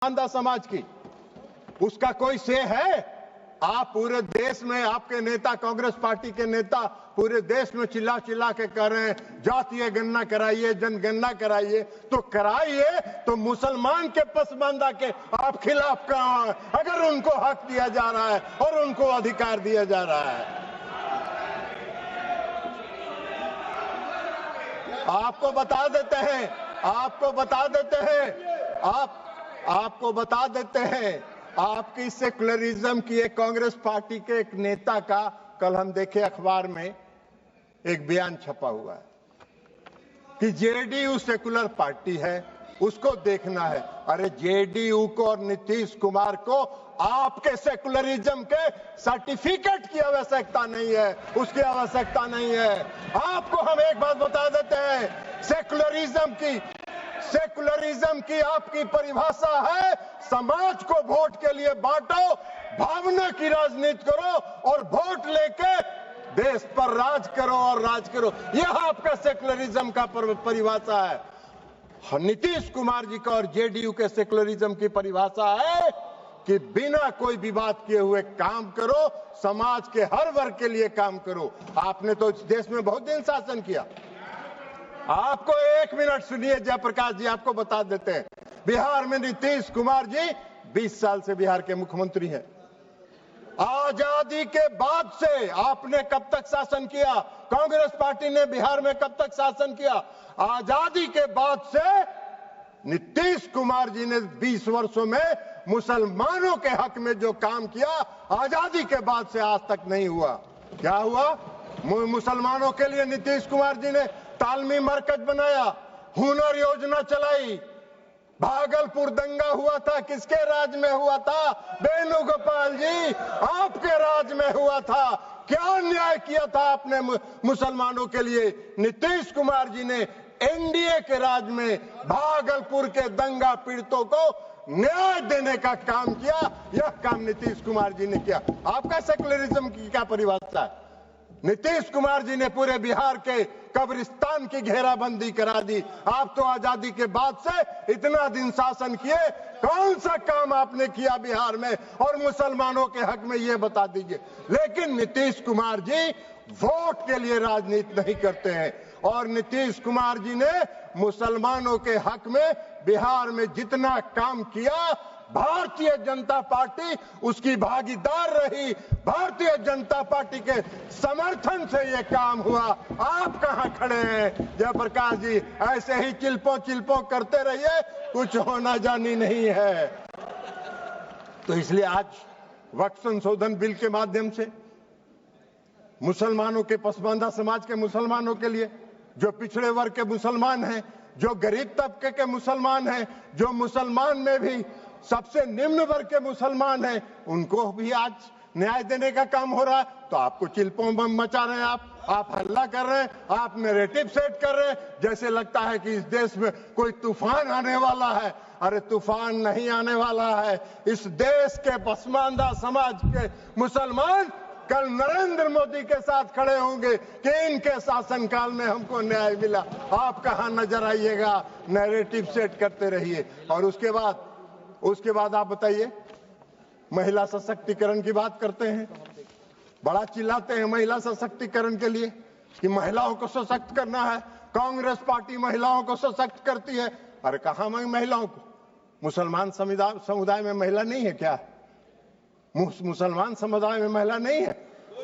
पसमानदा समाज की, उसका कोई से है? आप पूरे देश में, आपके नेता, कांग्रेस पार्टी के नेता पूरे देश में चिल्ला चिल्ला के कह रहे हैं जातीय गणना कराइए, जनगणना कराइए। तो कराइए, तो मुसलमान के पसमानदा के आप खिलाफ कहां हैं? अगर उनको हक दिया जा रहा है और उनको अधिकार दिया जा रहा है। आपको बता देते हैं, आपको बता देते हैं, आपकी सेकुलरिज्म की एक कांग्रेस पार्टी के एक नेता का कल हम देखे अखबार में एक बयान छपा हुआ है कि जेडीयू सेकुलर पार्टी है, उसको देखना है। अरे जेडीयू को और नीतीश कुमार को आपके सेकुलरिज्म के सर्टिफिकेट की आवश्यकता नहीं है, उसकी आवश्यकता नहीं है। आपको हम एक बात बता देते हैं, सेकुलरिज्म की आपकी परिभाषा है समाज को वोट के लिए बांटो, भावना की राजनीति करो और वोट लेके देश पर राज करो और राज करो। यह आपका सेकुलरिज्म का परिभाषा है। नीतीश कुमार जी का और जेडीयू के सेकुलरिज्म की परिभाषा है कि बिना कोई विवाद किए हुए काम करो, समाज के हर वर्ग के लिए काम करो। आपने तो इस देश में बहुत दिन शासन किया। आपको एक मिनट सुनिए जयप्रकाश जी, आपको बता देते हैं, बिहार में नीतीश कुमार जी 20 साल से बिहार के मुख्यमंत्री हैं। आजादी के बाद से आपने कब तक शासन किया? कांग्रेस पार्टी ने बिहार में कब तक शासन किया? आजादी के बाद से नीतीश कुमार जी ने 20 वर्षों में मुसलमानों के हक में जो काम किया, आजादी के बाद से आज तक नहीं हुआ। क्या हुआ? मुसलमानों के लिए नीतीश कुमार जी ने तालमी मरकज बनाया, हुनर योजना चलाई। भागलपुर दंगा हुआ था, किसके राज में हुआ था? वेणुगोपाल जी, आपके राज में हुआ था। क्या न्याय किया था आपने मुसलमानों के लिए? नीतीश कुमार जी ने एनडीए के राज में भागलपुर के दंगा पीड़ितों को न्याय देने का काम किया। यह काम नीतीश कुमार जी ने किया। आपका सेकुलरिज्म की क्या परिभाषा है? नीतीश कुमार जी ने पूरे बिहार के कब्रिस्तान की घेराबंदी करा दी। आप तो आजादी के बाद से इतना दिन शासन किए, कौन सा काम आपने किया बिहार में और मुसलमानों के हक में, ये बता दीजिए। लेकिन नीतीश कुमार जी वोट के लिए राजनीति नहीं करते हैं और नीतीश कुमार जी ने मुसलमानों के हक में बिहार में जितना काम किया, भारतीय जनता पार्टी उसकी भागीदार रही। भारतीय जनता पार्टी के समर्थन से ये काम हुआ। आप कहां खड़े हैं जयप्रकाश जी? ऐसे ही चिल्पो करते रहिए, कुछ होना जानी नहीं है। तो इसलिए आज वक्फ संशोधन बिल के माध्यम से मुसलमानों के, पसमानदा समाज के मुसलमानों के लिए, जो पिछड़े वर्ग के मुसलमान हैं, जो गरीब तबके के मुसलमान हैं, जो मुसलमान में भी सबसे निम्न वर्ग के मुसलमान हैं, उनको भी आज न्याय देने का काम हो रहा है। तो आपको चिल्पों बम मचा रहे हैं, आप हल्ला कर रहे हैं, आप नैरेटिव सेट कर रहे हैं, जैसे लगता है कि इस देश में कोई तूफान आने वाला है। अरे तूफान नहीं आने वाला है। इस देश के पसमानदा समाज के मुसलमान कल नरेंद्र मोदी के साथ खड़े होंगे कि इनके शासनकाल में हमको न्याय मिला। आप कहां नजर आइएगा? नैरेटिव सेट करते रहिए। और उसके बाद आप बताइए, महिला सशक्तिकरण की बात करते हैं, बड़ा चिल्लाते हैं महिला सशक्तिकरण के लिए कि महिलाओं को सशक्त करना है, कांग्रेस पार्टी महिलाओं को सशक्त करती है। अरे कहां महिलाओं को? मुसलमान समुदाय में महिला नहीं है क्या? मुसलमान समुदाय में महिला नहीं है?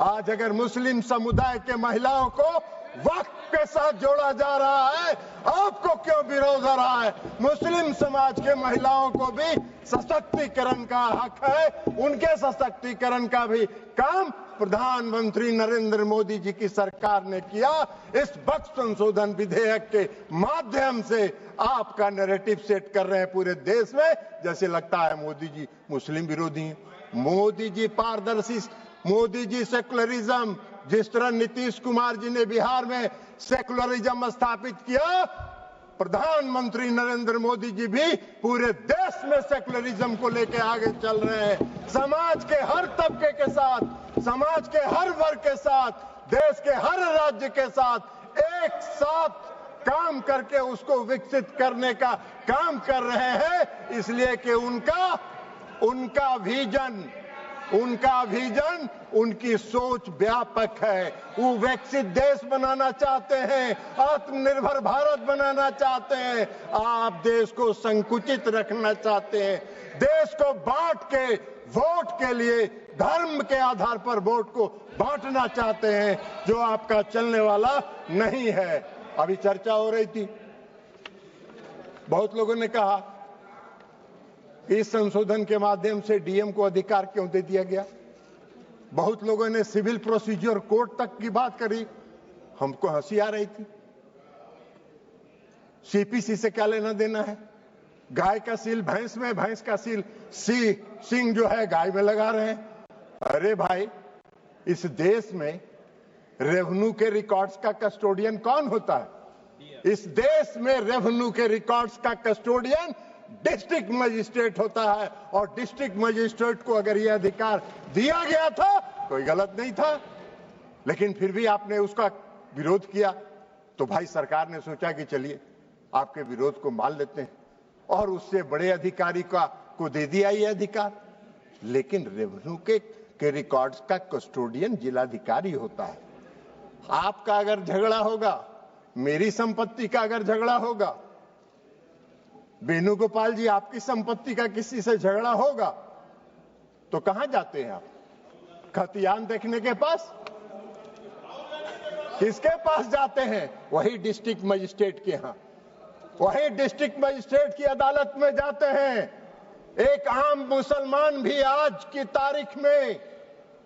आज अगर मुस्लिम समुदाय के महिलाओं को वक्फ के साथ जोड़ा जा रहा है, आपको क्यों विरोध हो रहा है? मुस्लिम समाज के महिलाओं को भी सशक्तिकरण का हक है, उनके सशक्तिकरण का भी काम प्रधानमंत्री नरेंद्र मोदी जी की सरकार ने किया। इस वक्फ संशोधन विधेयक के माध्यम से आपका नैरेटिव सेट कर रहे हैं पूरे देश में, जैसे लगता है मोदी जी मुस्लिम विरोधी हैं। मोदी जी पारदर्शी, मोदी जी सेकुलरिज्म, जिस तरह नीतीश कुमार जी ने बिहार में सेकुलरिज्म स्थापित किया, प्रधानमंत्री नरेंद्र मोदी जी भी पूरे देश में सेकुलरिज्म को लेकर आगे चल रहे हैं। समाज के हर तबके के साथ, समाज के हर वर्ग के साथ, देश के हर राज्य के साथ एक साथ काम करके उसको विकसित करने का काम कर रहे हैं, इसलिए कि उनका विजन, उनकी सोच व्यापक है। वो विकसित देश बनाना चाहते हैं, आत्मनिर्भर भारत बनाना चाहते हैं। आप देश को संकुचित रखना चाहते हैं, देश को बांट के वोट के लिए धर्म के आधार पर वोट को बांटना चाहते हैं, जो आपका चलने वाला नहीं है। अभी चर्चा हो रही थी, बहुत लोगों ने कहा इस संशोधन के माध्यम से डीएम को अधिकार क्यों दे दिया गया। बहुत लोगों ने सिविल प्रोसीजर कोड तक की बात करी, हमको हंसी आ रही थी। सीपीसी से क्या लेना देना है? गाय का सील भैंस में, भैंस का सील सिंह जो है गाय में लगा रहे हैं। अरे भाई, इस देश में रेवेन्यू के रिकॉर्ड्स का कस्टोडियन कौन होता है? इस देश में रेवेन्यू के रिकॉर्ड्स का कस्टोडियन डिस्ट्रिक्ट मजिस्ट्रेट होता है, और डिस्ट्रिक्ट मजिस्ट्रेट को अगर यह अधिकार दिया गया था, कोई गलत नहीं था, लेकिन फिर भी आपने उसका विरोध किया। तो भाई सरकार ने सोचा कि चलिए आपके विरोध को मान लेते हैं, और उससे बड़े अधिकारी को दे दिया ये अधिकार। लेकिन रेवेन्यू के रिकॉर्ड्स का कस्टोडियन जिलाधिकारी होता है। आपका अगर झगड़ा होगा, मेरी संपत्ति का अगर झगड़ा होगा, वेणुगोपाल जी आपकी संपत्ति का किसी से झगड़ा होगा, तो कहां जाते हैं आप? खतियान देखने के पास? किसके पास जाते हैं? वही डिस्ट्रिक्ट मजिस्ट्रेट के यहां, वही डिस्ट्रिक्ट मजिस्ट्रेट की अदालत में जाते हैं। एक आम मुसलमान भी आज की तारीख में,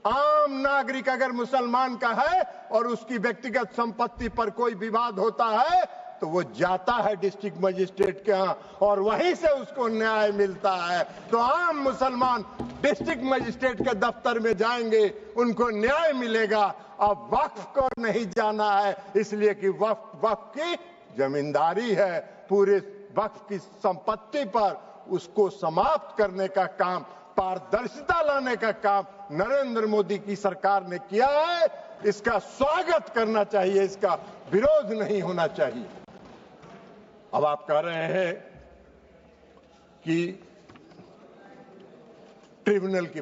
आम नागरिक अगर मुसलमान का है और उसकी व्यक्तिगत संपत्ति पर कोई विवाद होता है, तो वो जाता है डिस्ट्रिक्ट मजिस्ट्रेट के यहाँ, और वहीं से उसको न्याय मिलता है। तो आम मुसलमान डिस्ट्रिक्ट मजिस्ट्रेट के दफ्तर में जाएंगे, उनको न्याय मिलेगा। अब वक्फ को नहीं जाना है, इसलिए कि वक्फ की जमींदारी है। पूरे वक्फ की संपत्ति पर उसको समाप्त करने का काम, पारदर्शिता लाने का काम नरेंद्र मोदी की सरकार ने किया है। इसका स्वागत करना चाहिए, इसका विरोध नहीं होना चाहिए। अब आप कह रहे हैं कि ट्रिब्यूनल की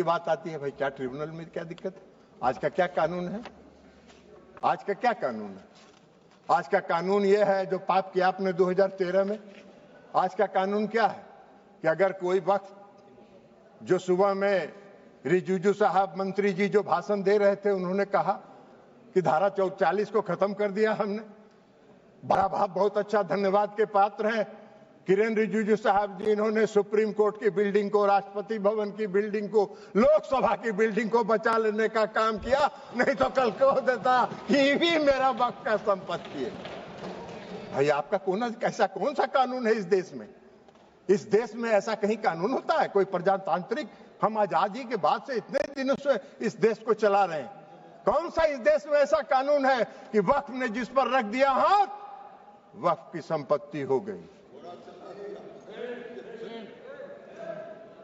बात आती है। भाई क्या ट्रिब्यूनल में क्या दिक्कत है? आज का क्या कानून है? आज का क्या कानून है? आज का कानून यह है जो पाप किया आपने 2013 में। आज का कानून क्या है कि अगर कोई वक्त, जो सुबह में रिजिजू साहब मंत्री जी जो भाषण दे रहे थे, उन्होंने कहा कि धारा 40 को खत्म कर दिया हमने। बड़ा बहुत अच्छा धन्यवाद के पात्र हैं किरेन रिजिजू साहब जी। इन्होंने सुप्रीम कोर्ट की बिल्डिंग को, राष्ट्रपति भवन की बिल्डिंग को, लोकसभा की बिल्डिंग को बचा लेने का काम किया, नहीं तो कल कह देता ये भी मेरा वक्त का संपत्ति है। भाई आपका कौन सा कानून है इस देश में? इस देश में ऐसा कहीं कानून होता है? कोई प्रजातांत्रिक, हम आजादी के बाद से इतने दिनों से इस देश को चला रहे हैं, कौन सा इस देश में ऐसा कानून है कि वक्फ ने जिस पर रख दिया हाथ, वक्फ की संपत्ति हो गई?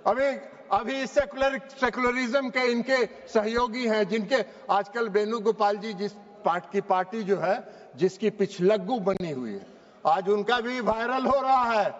अभी सेकुलरिज्म के इनके सहयोगी हैं, जिनके आजकल वेणुगोपाल जी जिस पार्टी जो है, जिसकी पिछलग्गू बनी हुई है, आज उनका भी वायरल हो रहा है।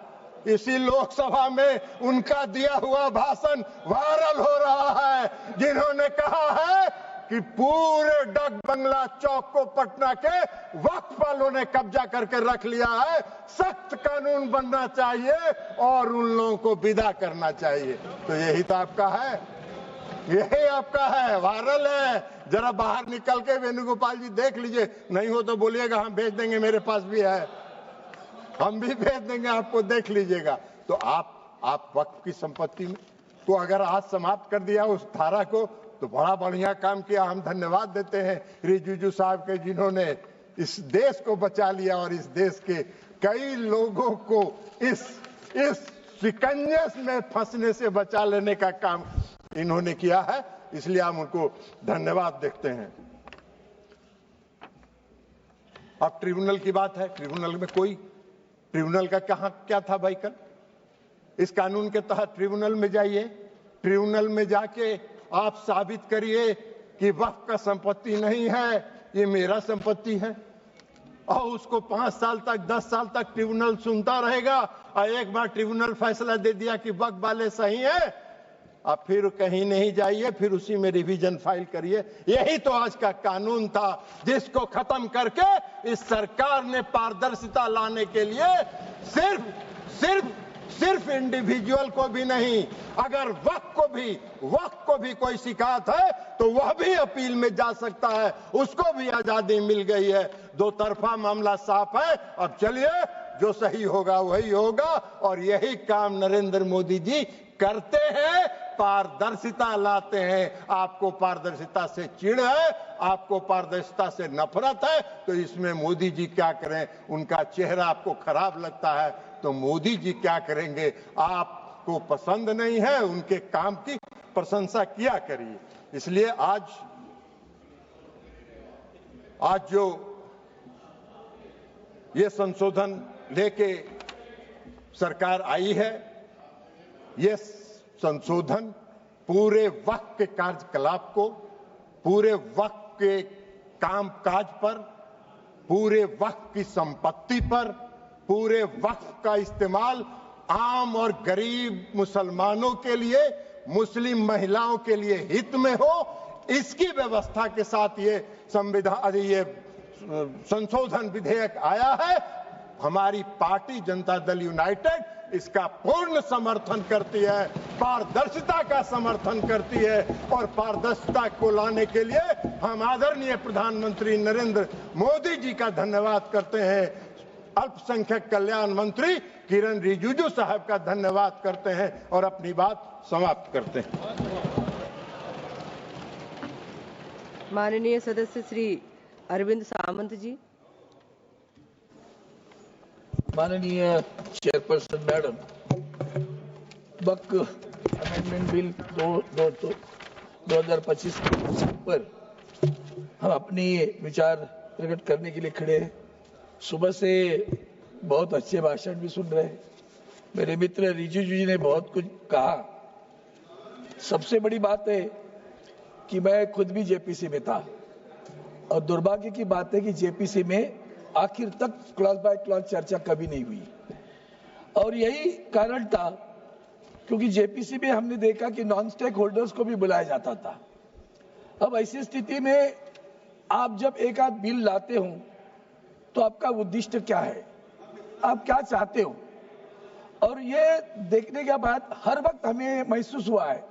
इसी लोकसभा में उनका दिया हुआ भाषण वायरल हो रहा है, जिन्होंने कहा है कि पूरे डक बंगला चौक को पटना के वक्फ वालों ने कब्जा करके रख लिया है। सख्त कानून बनना चाहिए और उन लोगों को विदा करना चाहिए। तो यही तो आपका है, यही आपका है, वायरल है। जरा बाहर निकल के वेणुगोपाल जी देख लीजिए, नहीं हो तो बोलिएगा हम भेज देंगे, मेरे पास भी है, हम भी भेज देंगे आपको, देख लीजिएगा। तो आप वक्फ की संपत्ति में तो अगर आज समाप्त कर दिया उस धारा को, तो बड़ा बढ़िया काम किया। हम धन्यवाद देते हैं रिजिजू साहब के, जिन्होंने इस देश को बचा लिया और इस देश के कई लोगों को इस शिकंजे में फंसने से बचा लेने का काम इन्होंने किया है, इसलिए हम उनको धन्यवाद देते हैं। अब ट्रिब्यूनल की बात है। ट्रिब्यूनल का क्या था भाई? कल इस कानून के तहत ट्रिब्यूनल में जाइए, ट्रिब्यूनल में जाके आप साबित करिए कि वक्फ का संपत्ति नहीं है, ये मेरा संपत्ति है। और उसको 5 साल तक 10 साल तक ट्रिब्यूनल सुनता रहेगा और एक बार ट्रिब्यूनल फैसला दे दिया कि वक्त वाले सही है, अब फिर कहीं नहीं जाइए, फिर उसी में रिवीजन फाइल करिए। यही तो आज का कानून था जिसको खत्म करके इस सरकार ने पारदर्शिता लाने के लिए सिर्फ इंडिविजुअल को भी नहीं, अगर वक्त को भी कोई शिकायत है तो वह भी अपील में जा सकता है, उसको भी आजादी मिल गई है। दो तरफा मामला साफ है। अब चलिए, जो सही होगा वही होगा, और यही काम नरेंद्र मोदी जी करते हैं, पारदर्शिता लाते हैं। आपको पारदर्शिता से चिढ़ है, आपको पारदर्शिता से नफरत है, तो इसमें मोदी जी क्या करें? उनका चेहरा आपको खराब लगता है तो मोदी जी क्या करेंगे? आपको पसंद नहीं है, उनके काम की प्रशंसा किया करिए। इसलिए आज जो ये संशोधन लेके सरकार आई है, ये संशोधन पूरे वक्त के कार्यकलाप को, पूरे वक्त के कामकाज पर, पूरे वक्त की संपत्ति पर, पूरे वक्त का इस्तेमाल आम और गरीब मुसलमानों के लिए, मुस्लिम महिलाओं के लिए हित में हो, इसकी व्यवस्था के साथ ये संशोधन विधेयक आया है। हमारी पार्टी जनता दल यूनाइटेड इसका पूर्ण समर्थन करती है, पारदर्शिता का समर्थन करती है, और पारदर्शिता को लाने के लिए हम आदरणीय प्रधानमंत्री नरेंद्र मोदी जी का धन्यवाद करते हैं। अल्पसंख्यक कल्याण मंत्री किरण रिजिजू साहब का धन्यवाद करते हैं और अपनी बात समाप्त करते हैं। माननीय सदस्य श्री अरविंद सामंत जी। माननीय चेयरपर्सन मैडम, वक्त अमेंडमेंट बिल 2025 पर हम अपनी विचार प्रकट करने के लिए खड़े हैं। सुबह से बहुत अच्छे भाषण भी सुन रहे हैं। मेरे मित्र रिजिजू जी ने बहुत कुछ कहा। सबसे बड़ी बात है कि मैं खुद भी जेपीसी में था, और दुर्भाग्य की बात है कि जेपीसी में आखिर तक क्लॉज बाय क्लॉज चर्चा कभी नहीं हुई, और यही कारण था क्योंकि जेपीसी में हमने देखा कि नॉन स्टेक होल्डर्स को भी बुलाया जाता था। अब ऐसी स्थिति में आप जब एक आध बिल लाते हो तो आपका उद्देश्य क्या है, आप क्या चाहते हो? और ये देखने के बाद हर वक्त हमें महसूस हुआ है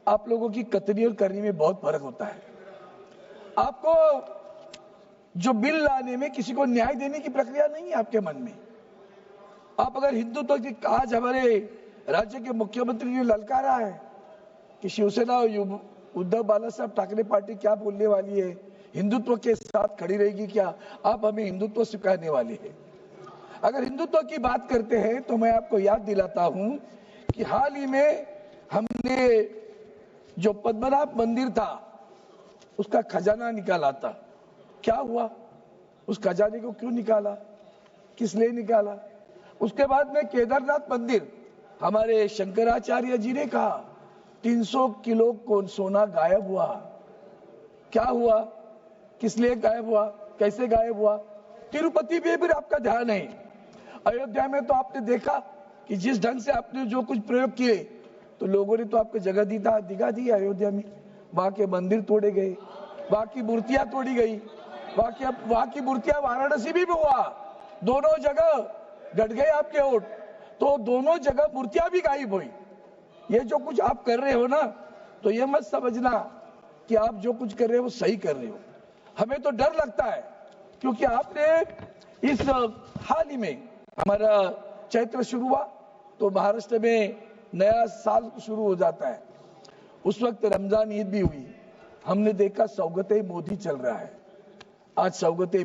आप लोगों की कतनी और करनी में बहुत फर्क होता है। आपको जो बिल लाने में किसी को न्याय देने की प्रक्रिया नहीं है आपके मन में। आप अगर हिंदुत्व की, आज हमारे राज्य के मुख्यमंत्री ने ललकारा है कि शिवसेना और उद्धव बाला साहब ठाकरे पार्टी क्या बोलने वाली है, हिंदुत्व के साथ खड़ी रहेगी क्या? आप हमें हिंदुत्व सिखाने वाले हैं। अगर हिंदुत्व की बात करते हैं तो मैं आपको याद दिलाता हूं कि हाल ही में हमने जो पद्मनाभ मंदिर था उसका खजाना निकाला था। क्या हुआ? उस खजाने को क्यों निकाला, किस लिए निकाला? उसके बाद में केदारनाथ मंदिर, हमारे शंकराचार्य जी ने कहा 300 किलो को सोना गायब हुआ। क्या हुआ, किस लिए गायब हुआ, कैसे गायब हुआ? तिरुपति पे भी आपका ध्यान है। अयोध्या में तो आपने देखा कि जिस ढंग से आपने जो कुछ प्रयोग किए तो लोगों ने तो आपको जगह दिखा दी अयोध्या में। वहां के मंदिर तोड़े गए, वहां की मूर्तियां तोड़ी गई, वहां की मूर्तियां वाराणसी भी हुआ, दोनों जगह गट गए आपके वोट, तो दोनों जगह मूर्तियां भी गायब हुई। ये जो कुछ आप कर रहे हो ना, तो ये मत समझना कि आप जो कुछ कर रहे हो वो सही कर रहे हो। हमें तो डर लगता है क्योंकि आपने इस हाल ही में हमारा चैत्र शुरू हुआ तो महाराष्ट्र में नया साल शुरू हो जाता है, उस वक्त रमजान ईद भी हुई। हमने देखा सौगते मोदी चल रहा है। आज सौगते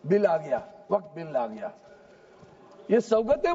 बिल आ गया, वक्त बिल आ गया। ये सौगते